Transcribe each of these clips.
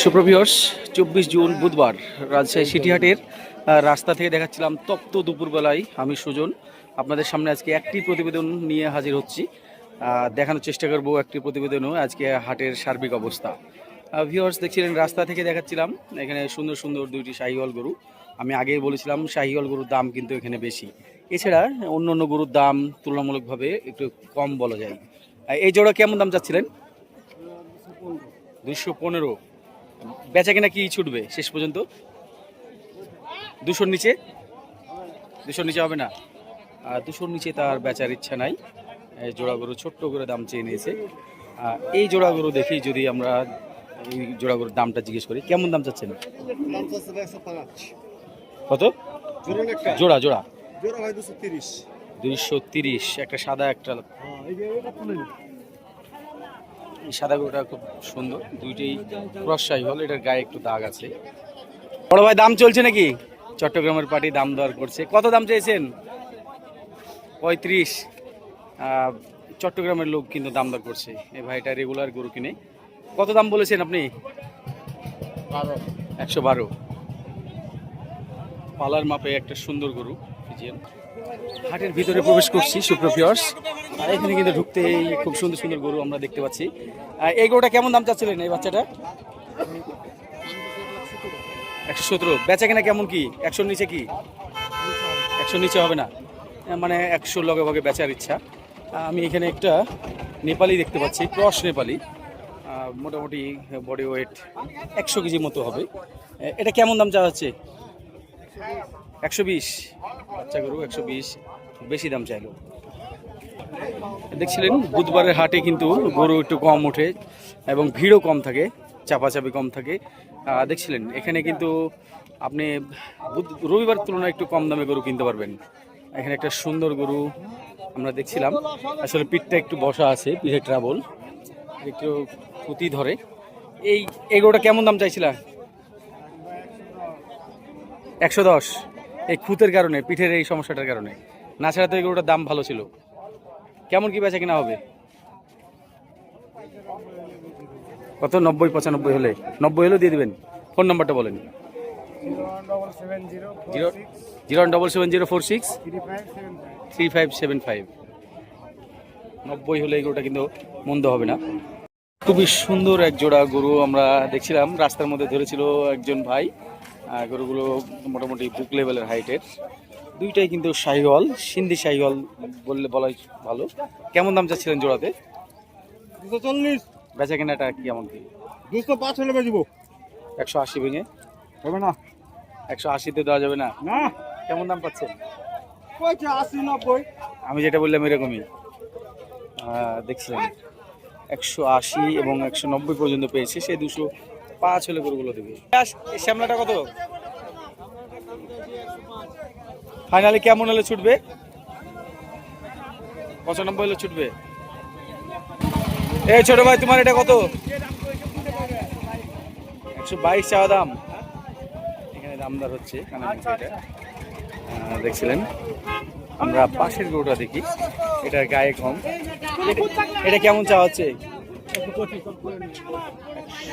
সুপ্রভিয়র্স 24 June বুধবার রাজশাহী সিটিহাটের রাস্তা থেকে দেখাচ্ছিলাম তপ্ত দুপুরবেলায় আমি সুজন আপনাদের সামনে আজকে একটি প্রতিবেদন নিয়ে হাজির হচ্ছি। দেখানোর চেষ্টা করব একটি প্রতিবেদনও আজকে হাটের সার্বিক অবস্থা। ভিউয়ার্স দেখছিলেন রাস্তা থেকে দেখাচ্ছিলাম এখানে সুন্দর সুন্দর দুইটি শাহিওয়াল গরু। আমি আগেই বলেছিলাম শাহিওয়াল গরুর দাম কিন্তু এখানে বেশি, এছাড়া অন্য অন্য গরুর দাম তুলনামূলকভাবে একটু কম বলা যায়। এই জোড়া কেমন দাম চাচ্ছিলেন? 215। বেচা কিনা কি ছুটবে শেষ পর্যন্ত? 200-র নিচে? 200-র নিচে হবে না। 200-র নিচে তার বেচার ইচ্ছা নাই। এই জোড়া গরু ছোট্ট করে দাম চেয়ে নিয়েছে। এই জোড়া গরু দেখি যদি আমরা এই জোড়া গরুর দামটা জিজ্ঞেস করি, কেমন দাম চাচ্ছেন? কত জোড়া? জোড়া 230। একটা সাদা একটা সাদা গরুটা খুব সুন্দর, দুইটাই ক্রস শাহিওয়াল, এটার গায়ে একটু দাগ আছে। বড় ভাই দাম চলছে নাকি? চট্টগ্রামের পার্টি দাম দর করছে, কত দাম চেয়েছেন? 35। চট্টগ্রামের লোক কিন্তু দাম দর করছে। এই ভাইটা রেগুলার গরু কিনে। কত দাম বলেছেন আপনি? 112। পালার মাপে একটা সুন্দর গরু। হাটের ভিতরে প্রবেশ করছি সুপ্রভিয়র্স, আর এখানে কিন্তু ঢুকতেই খুব সুন্দর সুন্দর গরু আমরা দেখতে পাচ্ছি। এই গরুটা কেমন দাম চাচ্ছিলেন এই বাচ্চাটা? 117। বেচা কিনা কেমন কি? 100-র নিচে কি? 100-র নিচে হবে না, মানে 100-র লগে ভাগে বেচার ইচ্ছা। আমি এখানে একটা নেপালি দেখতে পাচ্ছি, ক্রস নেপালি, মোটামুটি বডি ওয়েট 100 কেজি মতো হবে। এটা কেমন দাম চাওয়া হচ্ছে? 120। বাচ্চা গরু 120, বেশি দাম চাইলো। দেখছিলেন বুধবারের হাটে কিন্তু গরু একটু কম ওঠে এবং ভিড়ও কম থাকে, চাপাচাপি কম থাকে। দেখছিলেন এখানে কিন্তু আপনি রবিবার তুলনায় একটু কম দামে গরু কিনতে পারবেন। এখানে একটা সুন্দর গরু আমরা দেখছিলাম, আসলে পিঠটা একটু বসা আছে, পিঠে ট্রাবল একটু ক্ষতি ধরে। এই গরুটা কেমন দাম চাইছিলা? 110। এই খুঁতের কারণে, পিঠের এই সমস্যাটার কারণে, না ছাড়া তো এই গরুটার দাম ভালো ছিল। কেমন কি বেচা কিনা হবে? কত? 90-95 হলে? 90 হলেও দিয়ে দিবেন। ফোন নাম্বারটা বলেন। 0170463575355। 90 হলে এই গরুটা কিন্তু মন্দ হবে না। খুবই সুন্দর এক জোড়া গরু আমরা দেখছিলাম, রাস্তার মধ্যে ধরেছিল একজন ভাই। গরুগুলো মোটামুটি বুক লেভেলের হাইটের, দুইটাই কিন্তু শাহিওয়াল, সিন্ধি শাহিওয়াল বললে বলাই ভালো। কেমন দাম চাচ্ছিলেন জোড়াতে? 240। বেচা কেনাটা কেমন কি? 205 হলে বেচবো। 180 ভেঙে হবে না? 180-তে দেওয়া যাবে না? না। কেমন দাম পাচ্ছেন? 80-90। আমি যেটা বললাম এরকমই। দেখছিলেন 180 এবং 190 পর্যন্ত পেয়েছে, সে 205 হলে গরুগুলো দেবে। শ্যামলাটা কত ফাইনালি কেমন হলে ছুটবে? 95 হলে ছুটবে। এই ছোট ভাই তোমার এটা কত? 122 চাওয়া দাম। এখানে দামদার হচ্ছে দেখছিলেন। আমরা পাশের গরুটা দেখি, এটার গায়ে কম। এটা কেমন চাওয়া হচ্ছে?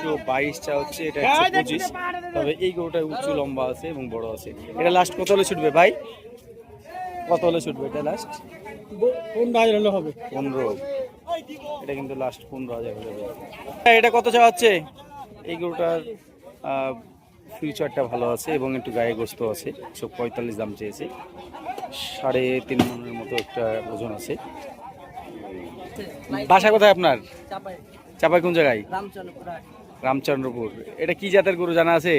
122 চাওয়া হচ্ছে, এটা 125। তবে এই গরুটা উঁচু লম্বা আছে এবং বড় আছে। এটা লাস্ট কত হলে ছুটবে ভাই? কত হলে ছুটবে এটা লাস্ট? 15,000 হলে হবে। 15। এটা কিন্তু লাস্ট 15,000 হলে হবে। এটা কত চাওয়া হচ্ছে? এই গরুটার ফিউচারটা ভালো আছে এবং একটু গায়ে গোস্ত আছে। 145 দাম চেয়েছে। 3.5 মনের মতো একটা ওজন আছে। বাসা কোথায় আপনার? চাপাই কোন জায়গায়? রামচন্দ্রপুর। এটা কি জাতের গরু জানা আছে?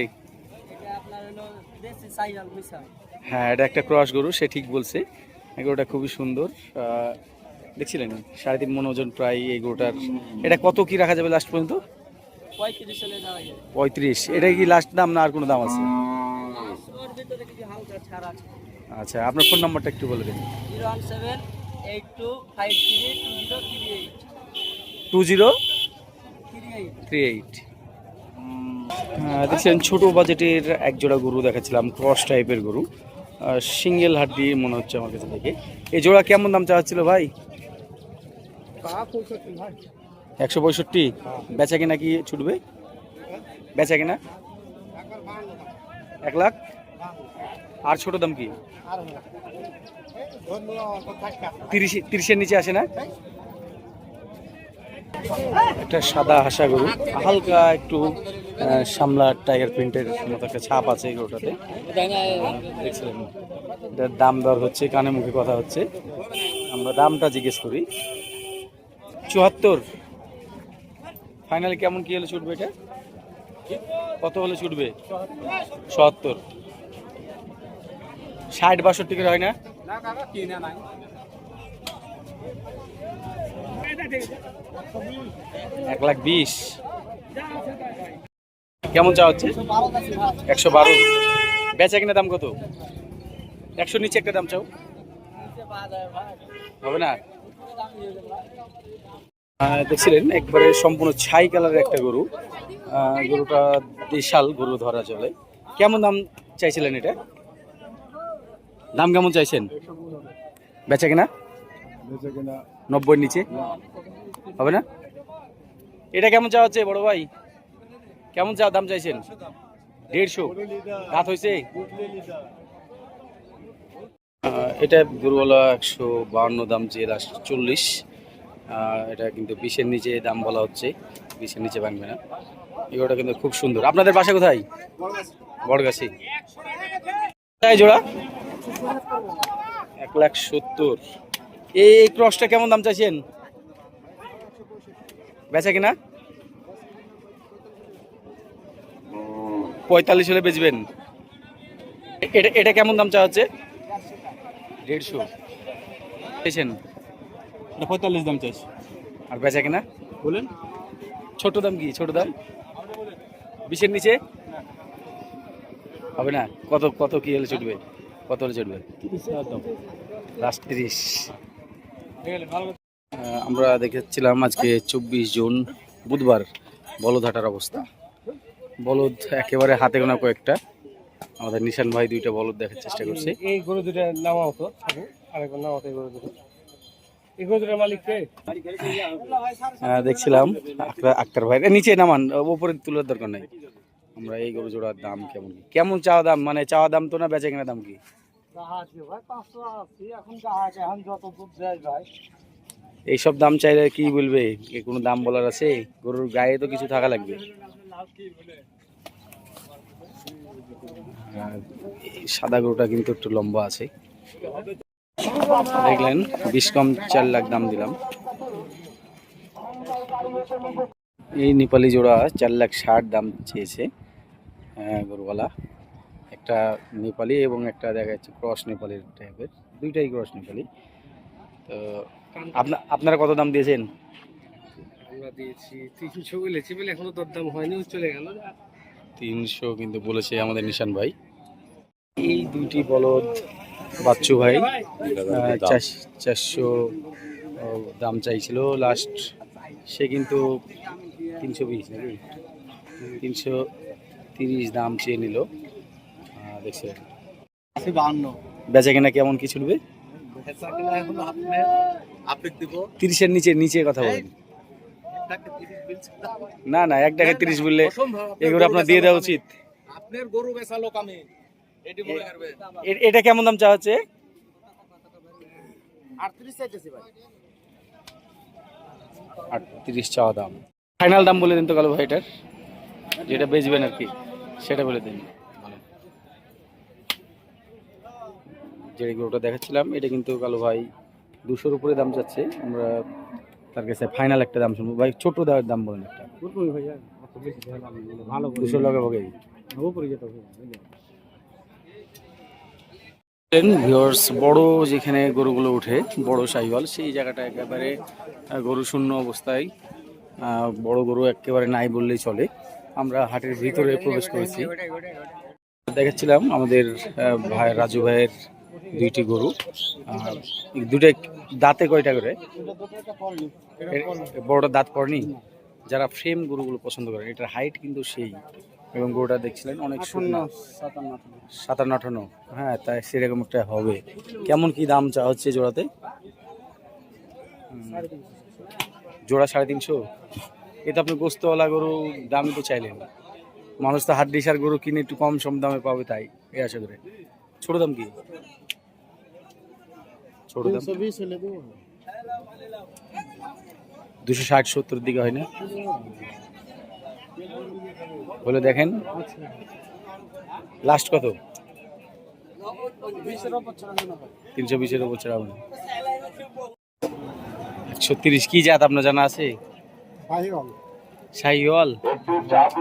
হ্যাঁ, এটা একটা ক্রস গরু, সে ঠিক বলছে। এই গরুটা খুবই সুন্দর। দেখছিলেন 3.5 মন ওজন প্রায় এই গরুটার। এটা কত কি রাখা যাবে লাস্ট পর্যন্ত? 35। এটা কি লাস্ট দাম না আর কোনো দাম আছে? আচ্ছা, আপনার ফোন নাম্বারটা একটু বলে দিন। 01782032038। দেখছেন ছোট বাজেটের এক জোড়া গরু দেখাচ্ছিলাম, ক্রস টাইপের গরু, সিঙ্গেল হাট দিয়ে মনে হচ্ছে আমার কাছে দেখে। এই জোড়া কেমন দাম চাচ্ছিল ভাই? 165। 165। বেচা কিনা কি ছুটবে? বেচা কিনা 1 লাখ। আর ছোট দাম কি 30-এর নিচে আসে না? একটা সাদা হাসা গরু, হালকা একটু সামলা টাইগার প্রিন্টের মতো একটা ছাপ আছে এই গরুটাতে। দেখছিলেন এটার দাম দর হচ্ছে, কানে মুখে কথা হচ্ছে। আমরা দামটা জিজ্ঞেস করি। 74 ফাইনালি কেমন কি হলে ছুটবে এটা? কত হলে ছুটবে? 77, 60-62 করে হয় না? 1,20,000 কেমন চা হচ্ছে? 112। বেচা কিনা দাম কত? 100 নিচে একটা দাম চাও, হবে না? দেখছিলেন একবারে সম্পূর্ণ ছাই কালারের একটা গরু। গরুটা দেশাল গরু ধরা চলে। কেমন দাম চাইছিলেন এটা? দাম কেমন চাইছেন? বেচা কিনা 90-এর নিচে হবে না? এটা কেমন চা হচ্ছে বড় ভাই? কেমন চা দাম চাইছেন? 150। রাত হয়েছে? এটা গরুওয়ালা 152 দাম চেয়ে লাস্ট 40। এটা কিন্তু 20-এর নিচে দাম বলা হচ্ছে, 20-এর নিচে ভাঙবে না। এগুলোটা কিন্তু খুব সুন্দর। আপনাদের বাসা কোথায়? বড়গাছি। কোথায় জোড়া? 1,70,000। এই ক্রসটা কেমন দাম চাইছেন? বেচা কিনা 45 হলে বেচবেন। এটা কেমন দাম চা হচ্ছে? 150 চাইছেন? 45 দাম চাইছি। আর বেচা কিনা বলেন ছোট দাম কি? ছোট দাম 20-এর নিচে হবে না? কত কত কি হলে ছুটবে? কত হলে ছুটবে? লাস্ট 30। আমরা দেখেছিলাম আজকে 24 জুন বুধবার বলদহাটার অবস্থা। বলদ একেবারে হাতে গোনা কয়েকটা। আমাদের নিশান ভাই 2টা বলদ দেখার চেষ্টা করছে। এই গরু দুটো নামা হতো, আরেকবার নামা হতো। এই গরু দুটো, এই গরু দুটোর মালিক কে? দেখছিলাম আক্তার ভাই। নিচে নামান, উপরে তুলার দরকার নাই। আমরা এই গরু জোড়ার দাম কেমন কি? কেমন চাওয়া দাম, মানে চাওয়া দাম তো না, বেচা কিনা দাম কি? এইসব দাম চাইলে কি বলবে? কোনো দাম বলার আছে? গরুর গায়ে তো কিছু থাকা লাগবে। এই সাদা গরুটা কিন্তু একটু লম্বা আছে। দেখলেন 20 কম 4 লাখ দাম দিলাম। এই নেপালি জোড়া 4,60,000 দাম চেয়েছে গরুওয়ালা। একটা নেপালি এবং একটা দেখা যাচ্ছে ক্রস নেপালির টাইপের, দুইটাই ক্রস নেপালি। তো আপনারা কত দাম দিয়েছেন? আমরা দিয়েছি 300 বলেছি, বলে এখনো দরদাম হয়নি, চলে গেল। 300 কিন্তু বলেছে আমাদের নিশান ভাই। এই দুইটি বলদ বাচ্চু ভাই 400 দাম চাইছিল লাস্ট। সে কিন্তু 320 নাকি 330 দাম চেয়ে নিল। দেখছেন 52। বেচা কেনা কেমন কি ছুটবে? 30-এর নিচে কথা বলেন। না না, 1,30 বললে এগুলো আপনার দিয়ে দেওয়া উচিত। আপনার গরু বেচা লোক আমি, এটা কেমন দাম চা হচ্ছে? 38 চাইতেছি ভাই। 38 চাওয়া দাম। ফাইনাল দাম বলে দিন তো কালো ভাই, এটার যেটা বেচবেন আর কি সেটা বলে দিন। যে গরুটা দেখাচ্ছিলাম এটা কিন্তু কালো ভাই 200-র উপরে দাম চাচ্ছে। আমরা তার কাছে ফাইনাল একটা দাম শুনবো। ভাই ছোট দাম বলেন একটা। 200 টাকা হবে। ভিউয়ার্স, বড় যেখানে গরুগুলো ওঠে, বড় সাইওয়াল, সেই জায়গাটা একেবারে গরু শূন্য অবস্থায়। বড় গরু একেবারে নাই বললেই চলে। আমরা হাটের ভিতরে প্রবেশ করেছি। দেখাচ্ছিলাম আমাদের ভাই রাজু ভাইয়ের 2টি গরু। দুটো দাঁতে কয়টা করে? বড়টা দাঁত পড়েনি। যারা ফ্রেম গরুগুলো পছন্দ করে, এটার হাইট কিন্তু সেই। এবং গরুটা দেখছিলেন অনেক 57-58। হ্যাঁ, তাই সেরকম একটা হবে। কেমন কি দাম চা হচ্ছে জোড়াতে? জোড়া 350। এটা আপনি গোস্তওয়ালা গরু দামই তো চাইলেন। মানুষ তো হাড্ডিসার গরু কিনে একটু কম সম দামে পাবে, তাই এই আশা করে। ছোট দাম কি? ছোট দাম 260-70 দিকে হয় না? বলে দেখেন লাস্ট কত? 320-এর উপর ছাড়া হবে না। 130 কি জাত আপনার জানা আছে? শাহিওয়াল।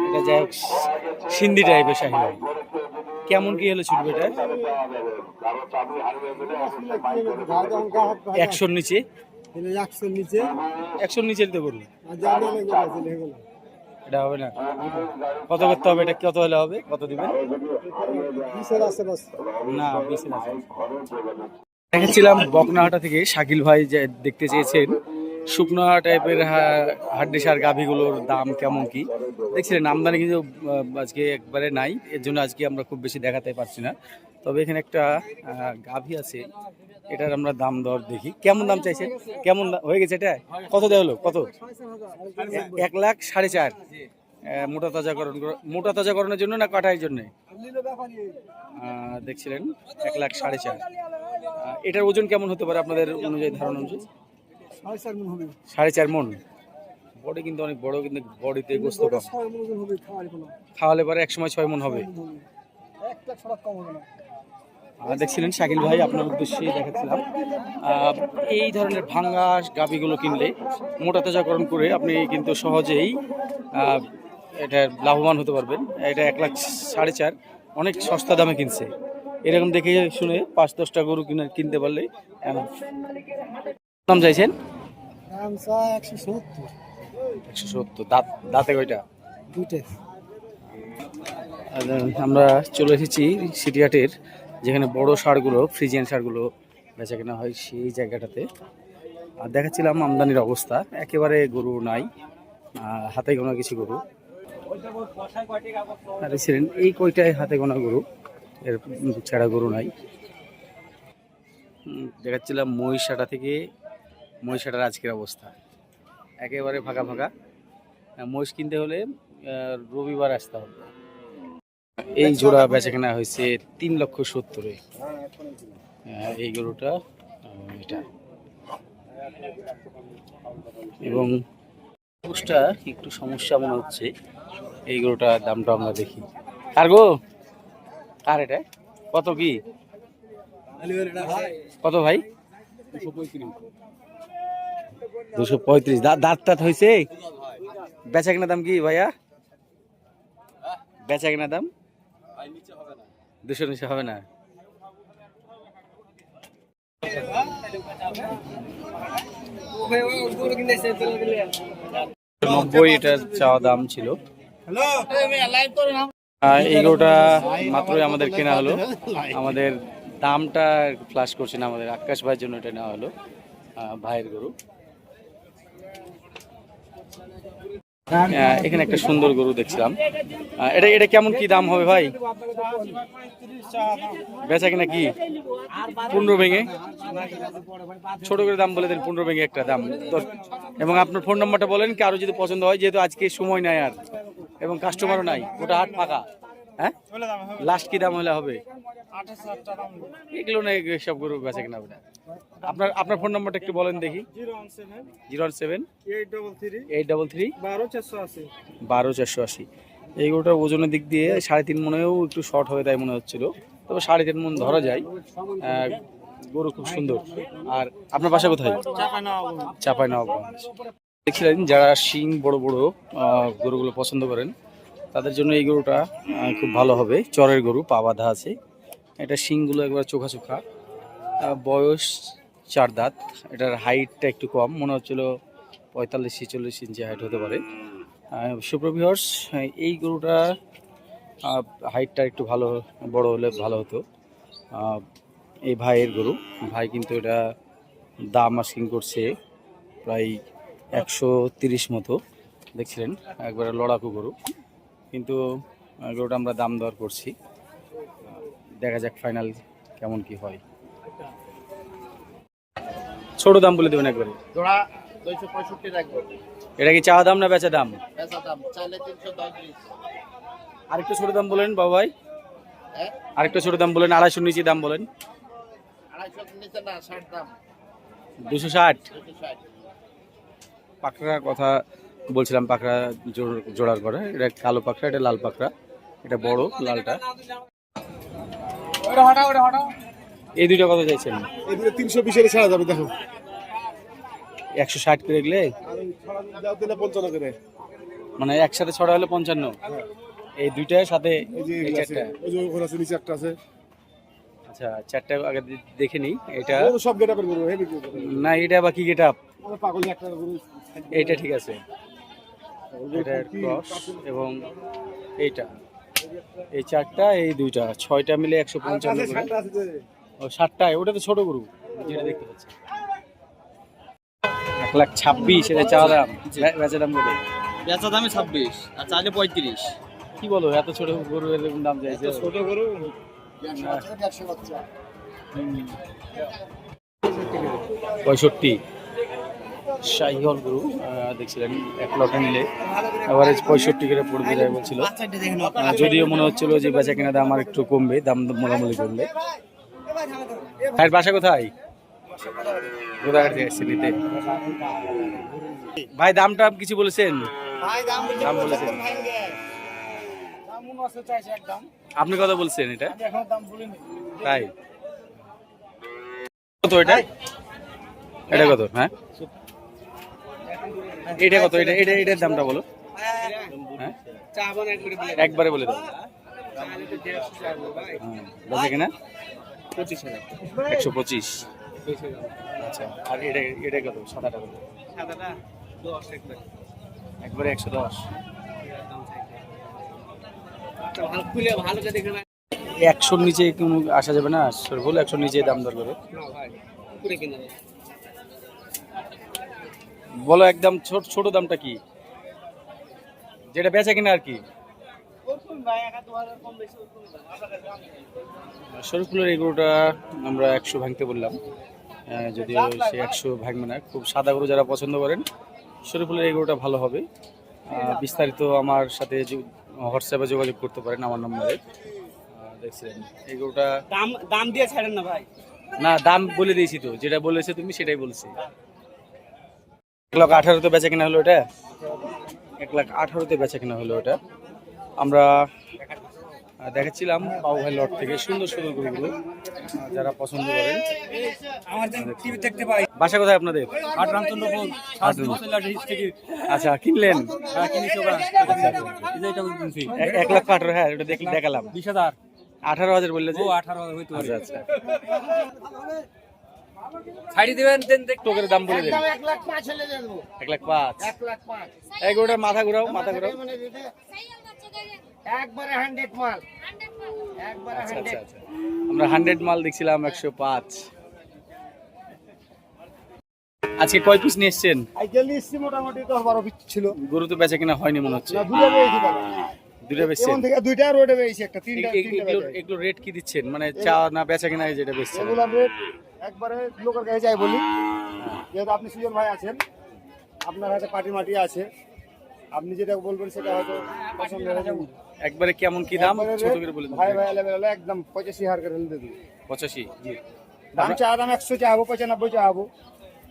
এটা যাই হোক সিন্ধি টাইপের শাহিওয়াল। কেমন কি হলে ছুটবে এটা? 100-র নিচে? 100-র নিচে তো করুন, এটা হবে না। কত করতে হবে? এটা কত হলে হবে? কত দিবেন? না 20-এর আছে। দেখেছিলাম বকনাহাটা থেকে শাকিল ভাই যে দেখতে চেয়েছেন শুকনো টাইপের হাড্ডিসার গাভীগুলোর দাম কেমন কি দেখছিলেন। আমদানি কিন্তু আজকে একবারে নাই, এর জন্য আজকে আমরা খুব বেশি দেখাতে পারছি না। তবে এখানে একটা গাভী আছে, এটার আমরা দাম দর দেখি। কেমন দাম চাইছেন? কেমন হয়ে গেছে এটা? কত দেওয়া হলো? কত? 1,04,500। মোটা তাজাকরণের জন্য না কাটার জন্য? দেখছিলেন 1,04,500। এটার ওজন কেমন হতে পারে আপনাদের অনুযায়ী, ধারণা অনুযায়ী? 4.5 মণ। বডি কিন্তু অনেক বড়, কিন্তু বডিতে গোস্ত কম। খাওয়ালে পরে একসময় 6 মণ হবে। দেখছিলেন শাকিল ভাই আপনার উদ্দেশ্যে দেখাচ্ছিলাম এই ধরনের ভাঙ্গা গাভীগুলো কিনলে মোটা তাজাকরণ করে আপনি কিন্তু সহজেই এটা লাভবান হতে পারবেন। এটা 1,04,500 অনেক সস্তা দামে কিনছে। এরকম দেখে শুনে 5-10টা গরু কিনতে পারলে দাম চাইছেন 170। দাঁতে কয়টা? আমরা চলে এসেছি সিটিহাটের, যেখানে বড় ষাঁড়গুলো, ফ্রিজিয়ান ষাঁড়গুলো বেচা কেনা হয় সেই জায়গাটাতে। আর দেখাচ্ছিলাম আমদানির অবস্থা, একেবারে গরু নাই, হাতে গোনা কিছু গরু। আর ছিলেন এই কয়টায় হাতে গোনা গরু, এর ছাড়া গরু নাই। দেখাচ্ছিলাম মহিষাটা থেকে, মহিষাটার আজকের অবস্থা একেবারে ফাঁকা ফাঁকা। মহিষ কিনতে হলে রবিবার আসতে হবে। এই জোড়া বেচা কেনা হয়েছে 3,70,000-এ। এই গরুটা এটা, এবং গরুটা একটু সমস্যা মনে হচ্ছে। এই গরুটার দামটা আমরা দেখি। আর গো আর এটা কত কি? কত ভাই? 235। দাঁত টাত হয়েছে? বেচা কেনা দাম কি ভাইয়া? বেচা কেনা দাম 200 নিচে হবে না। 90 এটার চাওয়া দাম ছিল। এই গরুটা মাত্রই আমাদের কেনা হলো। আমাদের দামটা ফ্লাশ করছে না, আমাদের আকাশ ভাইয়ের জন্য এটা নেওয়া হলো, ভাইয়ের গরু। এখানে একটা সুন্দর গরু দেখছিলাম, এটা কেমন কি দাম হবে ভাই? বেচা কিনা কি 15 ভেঙে? ছোট করে দাম বলে দেন, 15 ভেঙে একটা দাম। এবং আপনার ফোন নাম্বারটা বলেন, কি আরো যদি পছন্দ হয়, যেহেতু আজকে সময় নাই আর এবং কাস্টমারও নাই, ওটা হাট ফাঁকা। হ্যাঁ, লাস্ট কি দাম হলে হবে? এগুলো না, সব গরু বেচা কিনা হবে না। আপনার ফোন নাম্বারটা একটু বলেন দেখি। 017-833-12-480। এই গরুটার ওজনের দিক দিয়ে 3.5 মনেও একটু শর্ট হয়ে তাই মনে হচ্ছিল, তবে 3.5 মন ধরা যায়। গরু খুব সুন্দর। আর আপনার বাসা কোথায়? চাঁপাইনবাবগঞ্জ। দেখছিলেন যারা শিং বড় বড় গরুগুলো পছন্দ করেন তাদের জন্য এই গরুটা খুব ভালো হবে। চরের গরু, পা বাঁধা আছে, এটা শিংগুলো একবার চোখা চোখা। বয়স 4 দাঁত। এটার হাইটটা একটু কম, মনে হচ্ছিল 45-46 ইঞ্চি হাইট হতে পারে। সুপ্রভিউয়ার্স, এই গরুটা হাইটটা একটু ভালো বড় হলে ভালো হতো। এই ভাইয়ের গরু, ভাই কিন্তু এটা দাম আস্কিং করছে প্রায় 130 মতো। দেখছিলেন একবারে লড়াকু গরু, কিন্তু গরুটা আমরা দাম দর করছি, দেখা যাক ফাইনাল কেমন কি হয়। ছোট দাম বলে দেবেন একবারে। 265 রাখবো। এটা কি চাওয়া দাম না বেচা দাম? বেচা দাম চাইলে 310। আরেকটু ছোট দাম বলেন বাবু ভাই, হ্যাঁ আরেকটু ছোট দাম বলেন, 250 নিচে দাম বলেন। 250 নিচে না, 60 দাম। 260। 260। পাকড়া কথা বলছিলাম, পাকড়া জোড়ার করে, এটা কালো পাকড়া, এটা লাল পাকড়া, এটা বড় লালটা। এই দুইটা কত চাইছেন? এই দুটো 320 ছাড়া যাবে দেখো। 160 করে গেলে দাও দিলে 55 করে। মানে একসাথে ছড়া হলে 55। এই দুইটার সাথে এই যে এই আছে, চারটা। ওই যে ওখানে আছে নিচে একটা আছে। আচ্ছা, চারটা আগে দেখে নিই। এটা ও সব গেটআপের গরু হেভি গরু। না, এটা বাকি গেট আপ, আমার পাগল একটা গরু। এইটা ঠিক আছে। এটা ক্রস এবং এইটা, এই চারটা, এই দুইটা, 6টা মিলে 155 করে। 60টা আছে যে। ও 60টায়, ওটা তো ছোট গরু যেটা দেখতে পাচ্ছি। 1,26,000 এটা চাওয়া দাম, বেচা দাম বলে। বেচা দামে 26 আর চাইলে 35। কি বলো, এত ছোট গরু এরকম দাম চাইছে? ছোট গরু 100 বাচ্চা। 65 শাহিওয়াল গরু দেখছিলেন, এক লটে নিলে এভারেজ 65 করে পড়বে যায় বলছিল। যদিও মনে হচ্ছিল যে বেচা কেনা দাম আর একটু কমবে, দাম মোলামুলি করলে। ভাইয়ের বাসা কোথায়? কোথায় আসছে নিতে? ভাই দামটা কিছু বলেছেন? দাম বলেছেন, আপনি কত বলছেন এটা? তাই কত এটা? এটা কত? হ্যাঁ, এটা কত? এটার দামটা বলো। হ্যাঁ, একবারে বলে দাও। বেচা কেনা 125। আচ্ছা, আর এটা কত? সাদাটা কত? একবারে 110। 100-র নিচে কোনো আসা যাবে না? সরবুল 100-র নিচে দাম দর করে বলো। একদম ছোট দামটা কি, যেটা বেচা কিনা আর কি? শরীফুলের এই গরুটা আমরা 100 ভাঙতে বললাম, যদিও সে 100 ভাঙবে না। খুব সাদা গরু যারা পছন্দ করেন, শরীফুলের এই গরুটা ভালো হবে। বিস্তারিত আমার সাথে হোয়াটসঅ্যাপে যোগাযোগ করতে পারেন আমার নম্বরে। দেখছিলেন এই গরুটা দাম দিয়ে ছাড়েন না ভাই। না, দাম বলে দিয়েছি তো, যেটা বলেছে তুমি সেটাই বলছি। 1,18,000-তে বেচা কিনা হলো এটা। 1,18,000-তে বেচা কিনা হলো এটা। আমরা দেখাচ্ছিলাম বাবু ভাই লট থেকে সুন্দর সুন্দর গরুগুলো, যারা পছন্দ করেন। দেখতে পাই। বাসা কোথায় আপনাদের? রামচন্দ্রপুর। আচ্ছা, কিনলেন? হ্যাঁ, কিনেছি ওরা। এটা কিনছি 1,18,000। হ্যাঁ, ওটা দেখালাম। 20,000। 18,000 বললে যে? ও 18,000 হইতে পারে। আচ্ছা, আচ্ছা। ছাড়ি দিবেন দেন দেখ। টোকের দাম বলে দেন। 1,05,000 হলে দেব। 1,05,000। 1,05,000 এই গরুটার মাথা ঘুরাও, মাথা ঘুরাও। একবারে 100 মাল। একবারে আচ্ছা, 100। আচ্ছা, আচ্ছা। আমরা 100 মাল দেখছিলাম 105। আজকে কয় পিস নিয়ে এসছেন? আইকেল নিচ্ছি মোটামুটি 10-12 পিস ছিল। গরু তো বেচা কিনা হয়নি মনে হচ্ছে। না, দুটো পেয়েছি দাদা। দুটো বেচছেন? এমন থেকে দুইটা রোডে পেয়েছি, একটা তিনটা এগুলো রেট কি দিচ্ছেন, মানে চা না বেচা কিনা যেটা বেচছেন? রেগুলার রেট একবারে লোকের কাছে যাই বলি। যেহেতু আপনি সুজন ভাই আছেন, আপনার হাতে পাটি মাটি আছে, আপনি যেটা বলবেন সেটা হয়তো পছন্দ হয়ে যাবে। একবারে কেমন কি দাম ছোট করে বলে দিন। ভাই ভাই লেভেল হলো একদম 85,000 করে হলে দিই। 85। জি। দাম চা দাম 100 চাহাবো, 95 চাহাবো,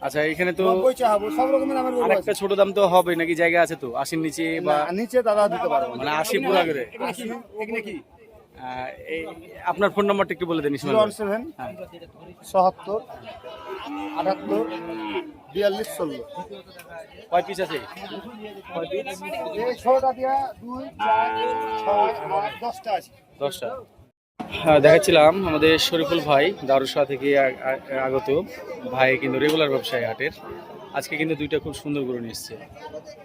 আচ্ছা, এখানে তো 90 চাহাবো, সব রকমের দামের গরু আছে। আরেকটা ছোট দাম তো হবে নাকি? জায়গা আছে তো 80-র নিচে বা না, নিচে দাদা দিতে পারবো না। মানে 80 পুরা করে? এখানে কি এই আপনার ফোন নাম্বারটা একটু বলে দেন ইসমাইল ভাই। 017 হ্যাঁ। 77 78 42 16। কয় পিস আছে? এই ছোটটা দিয়া 2 4 6 8 10টা আছে। 10টা। হ্যাঁ, দেখাচ্ছিলাম আমাদের শরীফুল ভাই দারুশা থেকে আগত ভাই, কিন্তু রেগুলার ব্যবসায়ী হাটের। আজকে কিন্তু দুইটা খুব সুন্দর গরু নিয়ে এসছে।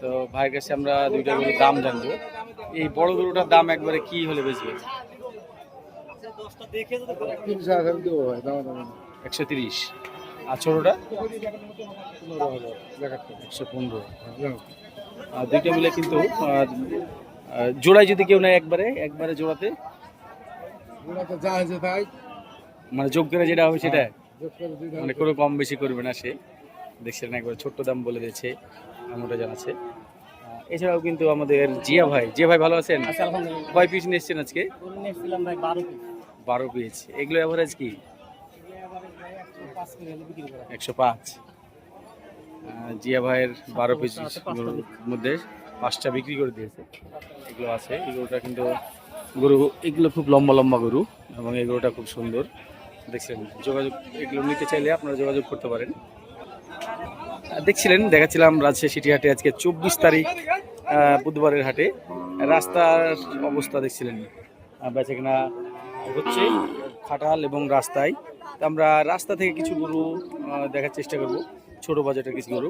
তো ভাইয়ের কাছে আমরা দুইটা গরুর দাম জানবো। এই বড় গরুটার দাম একবারে কি হলে বেচবে? 30,000 দেবো ভাই, দাম দাম 130। আর ছোটটা 15,000 দেখাচ্ছি। 115। আর দুইটা মিলে কিন্তু জোড়ায় যদি কেউ নেয় একবারে জোড়াতে, ওরা তো যা আছে তাই মানে যোগ করে যেটা হবে সেটা, যোগ করে দিই। মানে কোনো কম বেশি করবে না সে। দেখছিলেন একবার ছোট্ট দাম বলে দিয়েছে। আমরা জানাচ্ছে। এছাড়াও কিন্তু আমাদের জিয়া ভাই ভালো আছেন? কয় পিস নিয়ে এসছেন আজকে? 12 পিস। এগুলো এভারেজ কি? 105। জিয়া ভাইয়ের 12 পিস মধ্যে 5টা বিক্রি করে দিয়েছে। এগুলো আছে। এগুলোটা কিন্তু এগুলো খুব লম্বা গরু এবং এগুলোটা খুব সুন্দর দেখছেন। যোগাযোগ এগুলো নিতে চাইলে আপনারা যোগাযোগ করতে পারেন। দেখাচ্ছিলাম রাজশাহী সিটি হাটে আজকে 24 তারিখ বুধবারের হাটে রাস্তার অবস্থা দেখছিলেন। বেচা কেনা হচ্ছে খাটাল এবং রাস্তায়। তো আমরা রাস্তা থেকে কিছু গরু দেখার চেষ্টা করব, ছোট বাজেটের কিছু গরু।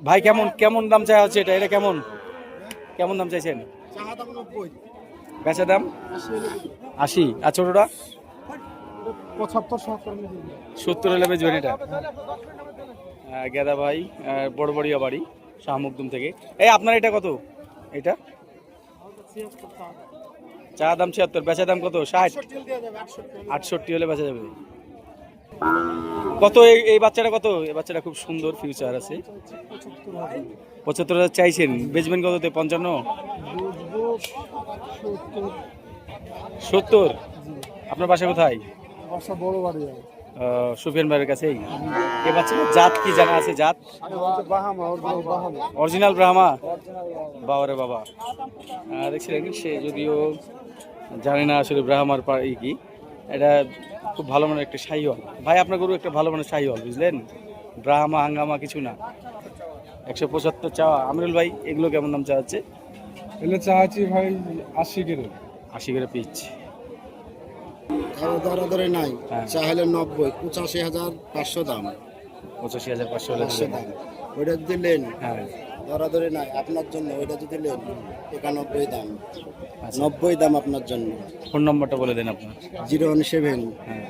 ভাই কেমন দাম চাওয়া হচ্ছে? এটা কেমন দাম চাইছেন? বেচা দাম 80। আর ছোটটা 70 হলে বেচবেন এটা? গেদা ভাই বড়বড়িয়া বাড়ি শাহমুকদুম থেকে। আপনার এটা কত? এটা চা দাম 76, বেচা দাম কত? 60, 68 হলে বেচা যাবে। কত এই বাচ্চাটা কত? এই বাচ্চাটা খুব সুন্দর, ফিউচার আছে। 75,000 চাইছেন, বেচবেন কততে? 55, 70। আপনার বাসা কোথায়? সুফিয়ান ভাইয়ের কাছেই। এই বাচ্চাটার জাত কি জানা আছে? জাত অরিজিনাল ব্রাহ্মা। বাবারে বাবা, দেখছিলেন সে যদিও জানে না আসলে ব্রাহ্মার কি। এটা খুব ভালো মানের একটা শাহিওয়াল। ভাই আপনার গরু একটা ভালো মানের শাহিওয়াল, বুঝলেন? ব্রাহ্মা হাঙ্গামা কিছু না। 175 চাওয়া। আমিরুল ভাই এগুলো কেমন দাম চাওয়াচ্ছে? এগুলো চাচ্ছি ভাই 80 করে পিচ। দরে নাই, হ্যাঁ। চাইলে 90, 85,500 দাম। 85,500 হলে 500 দাম। ওইটা যদি নেন হ্যাঁ। দরে নাই আপনার জন্য, ওইটা যদি নেন 91 দাম। আচ্ছা। 90 দাম আপনার জন্য। ফোন নম্বরটা বলে দেন আপনার। 017 হ্যাঁ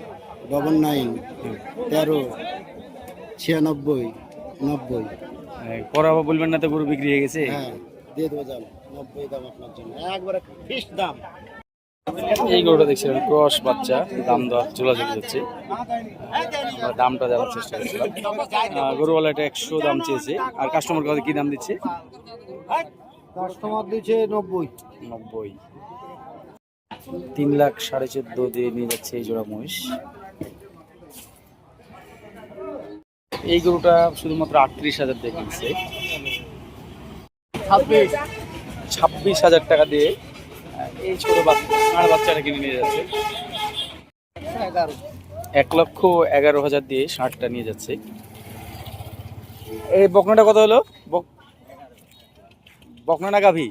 99 13 96 90। পরে আবার বলবেন না তো গরু বিক্রি হয়ে গেছে। হ্যাঁ, দিয়ে দেবো যান। 90 দাম আপনার জন্য, একবারে ফিক্সড দাম। এই গরুটা দেখছিলাম ক্রস বাচ্চা, দাম দর যোগাযোগ হচ্ছে। আমরা দামটা জানার চেষ্টা করছিলাম। গরুওয়ালা এটা 100 দাম চেয়েছে। আর কাস্টমার কাছে কি দাম দিচ্ছে? কাস্টমার দিচ্ছে 90। 90। 3,14,500 দিয়ে নিয়ে যাচ্ছে এই জোড়া মহিষ। এই গরুটা শুধুমাত্র 38,000 দিয়ে কিনছে। 26,000 টাকা দিয়ে এই ছোট বাচ্চাটা কিনে নিয়ে যাচ্ছে। 1,11,000 দিয়ে 60টা নিয়ে যাচ্ছে। এই বকনাটা কত হলো? বকনা না গাভী?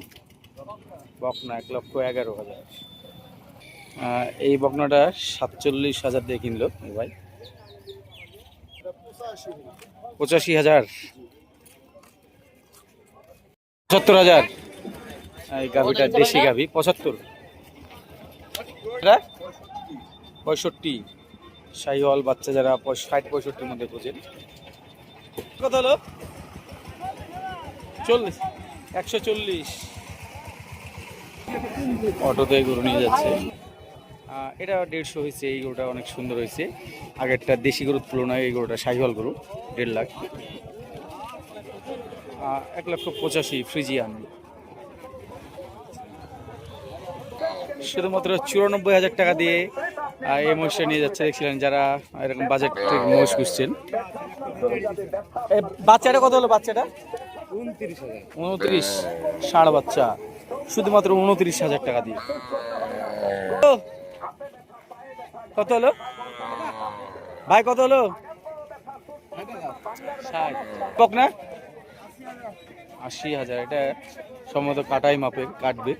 বকনা 1,11,000। এই বকনাটা 47,000 দিয়ে কিনলো এই ভাই। 85,000, 75,000। এই গাভীটা দেশি গাভী। 75, 65 শাহিওয়াল বাচ্চা যারা 60-65 মধ্যে খোঁজেন। কত হলো? 40, 140। অটোতে গরু নিয়ে যাচ্ছে। এটা 150 হয়েছে। এই গরুটা অনেক সুন্দর হয়েছে। আগেরটা দেশি গরুর তুলনায় এই গরুটা শাহিওয়াল গরু। 1.5 লাখ। 1,85,000 ফ্রিজিয়ান। শুধুমাত্র 94,000 টাকা দিয়ে এই মহিষটা নিয়ে যাচ্ছে। দেখছিলেন যারা এরকম বাজেট মহিষ খুঁজছেন। বাচ্চাটা কত হলো? বাচ্চাটা 29, ষাঁড় বাচ্চা, শুধুমাত্র 29,000 টাকা দিয়ে। কত হলো ভাই? কত হলো? 60। বকনা 80,000। এটা সম্ভবত কাটাই মাপের, কাটবে।